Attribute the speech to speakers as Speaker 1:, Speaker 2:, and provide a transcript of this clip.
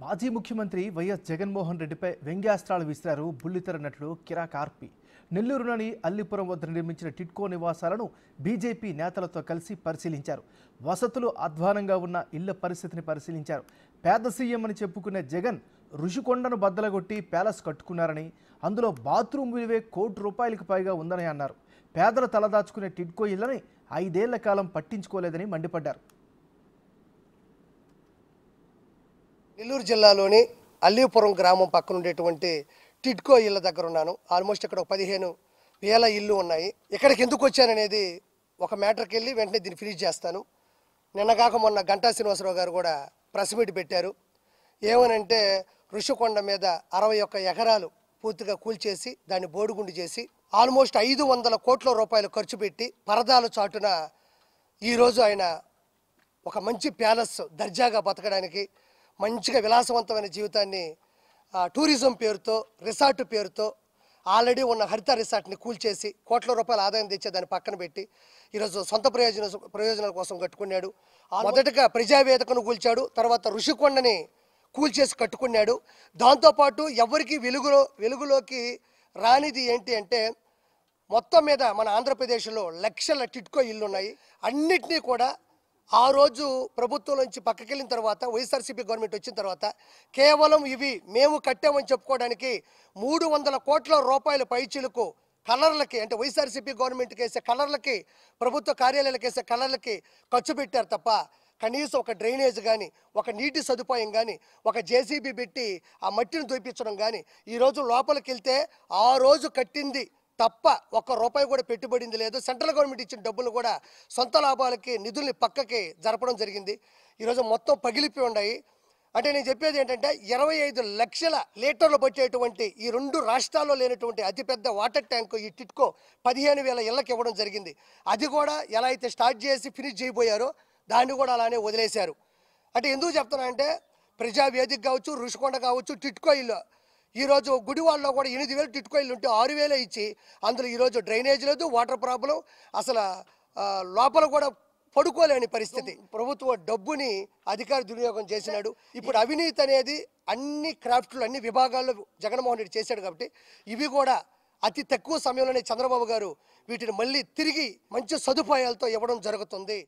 Speaker 1: మాజీ ముఖ్యమంత్రి వైఎస్ జగన్మోహన్ రెడ్డిపై వ్యంగ్యాస్త్రాలు విసిరారు బుల్లితెర నటుడు కిరాక్ ఆర్పి. నెల్లూరులోని అల్లిపురం వద్ద నిర్మించిన టిట్కో నివాసాలను బీజేపీ నేతలతో కలిసి పరిశీలించారు. వసతులు అధ్వానంగా ఉన్న ఇళ్ల పరిస్థితిని పరిశీలించారు. పేద సీఎం అని చెప్పుకునే జగన్ ఋషికొండను బద్దలగొట్టి ప్యాలెస్ కట్టుకున్నారని, అందులో బాత్రూమ్ విలువే ₹1 కోటి పైగా ఉందని అన్నారు. పేదల తలదాచుకునే టిట్కో ఇళ్లని 5 ఏళ్ల కాలం పట్టించుకోలేదని మండిపడ్డారు.
Speaker 2: నెల్లూరు జిల్లాలోని అల్లీపురం గ్రామం పక్కన ఉండేటువంటి టిట్కో ఇళ్ళ దగ్గర ఉన్నాను. ఆల్మోస్ట్ ఇక్కడ 15,000 ఇళ్ళు ఉన్నాయి. ఇక్కడికి ఎందుకు వచ్చాననేది ఒక మ్యాటర్కి వెళ్ళి వెంటనే దీన్ని ఫినిష్ చేస్తాను. నిన్నగాక మొన్న గంటా శ్రీనివాసరావు గారు కూడా ప్రెస్ మీట్ పెట్టారు. ఏమనంటే ఋషికొండ మీద 61 ఎకరాలు పూర్తిగా కూల్చేసి దాన్ని బోడిగుండు చేసి ఆల్మోస్ట్ ₹500 కోట్ల ఖర్చు పెట్టి పరదాల చాటున ఈరోజు ఆయన ఒక మంచి ప్యాలెస్ దర్జాగా బతకడానికి మంచిగా విలాసవంతమైన జీవితాన్ని టూరిజం పేరుతో రిసార్ట్ పేరుతో ఆల్రెడీ ఉన్న హరిత రిసార్ట్ని కూల్చేసి ₹1 కోట్ల ఆదాయం తెచ్చే దాన్ని పక్కన పెట్టి ఈరోజు సొంత ప్రయోజనాల కోసం కట్టుకున్నాడు. మొదటగా ప్రజావేదికను కూల్చాడు, తర్వాత ఋషికొండని కూల్చేసి కట్టుకున్నాడు. దాంతోపాటు ఎవరికి వెలుగులోకి రానిది ఏంటి అంటే మొత్తం మీద మన ఆంధ్రప్రదేశ్లో లక్షల టిట్కో ఇళ్ళు ఉన్నాయి. అన్నిటినీ కూడా ఆ రోజు ప్రభుత్వం నుంచి పక్కకెళ్ళిన తర్వాత వైఎస్ఆర్సీపీ గవర్నమెంట్ వచ్చిన తర్వాత కేవలం ఇవి మేము కట్టామని చెప్పుకోవడానికి ₹300 కోట్ల పైచీలకు కలర్లకి, అంటే వైఎస్ఆర్సీపీ గవర్నమెంట్కి వేసే కలర్లకి, ప్రభుత్వ కార్యాలయాలకు వేసే కలర్లకి ఖర్చు పెట్టారు తప్ప కనీసం ఒక డ్రైనేజ్ కానీ, ఒక నీటి సదుపాయం కానీ, ఒక జేసీబీ పెట్టి ఆ మట్టిని దొప్పించడం కానీ, ఈరోజు లోపలికి వెళ్తే ఆ రోజు కట్టింది తప్ప ₹1 కూడా పెట్టుబడింది లేదు. సెంట్రల్ గవర్నమెంట్ ఇచ్చిన డబ్బులు కూడా సొంత లాభాలకి నిధుల్ని పక్కకి జరపడం జరిగింది. ఈరోజు మొత్తం పగిలిపోయి ఉన్నాయి. అంటే నేను చెప్పేది ఏంటంటే 25 లక్షల లీటర్లు పట్టేటువంటి ఈ 2 రాష్ట్రాల్లో లేనటువంటి అతిపెద్ద వాటర్ ట్యాంకు ఈ టిట్కో 15,000 ఇళ్ళకి ఇవ్వడం జరిగింది. అది కూడా ఎలా అయితే స్టార్ట్ చేసి ఫినిష్ చేయబోయారో దాన్ని కూడా అలానే వదిలేశారు. అంటే ఎందుకు చెప్తున్నానంటే ప్రజావేదిక కావచ్చు, ఋషికొండ కావచ్చు, టిట్కో ఇల్లు ఈరోజు గుడివాడలో కూడా 8,000 టిట్కో ఇల్లు ఉంటే 6,000 ఇచ్చి అందులో ఈరోజు డ్రైనేజ్ లేదు, వాటర్ ప్రాబ్లం, అసలు లోపల కూడా పడుకోలేని పరిస్థితి. ప్రభుత్వ డబ్బుని అధికార దుర్వినియోగం చేసినాడు. ఇప్పుడు అవినీతి అనేది అన్ని క్రాఫ్ట్లు అన్ని విభాగాల్లో జగన్మోహన్ రెడ్డి చేశాడు. కాబట్టి ఇవి కూడా అతి తక్కువ సమయంలోనే చంద్రబాబు గారు వీటిని మళ్ళీ తిరిగి మంచి సదుపాయాలతో ఇవ్వడం జరుగుతుంది.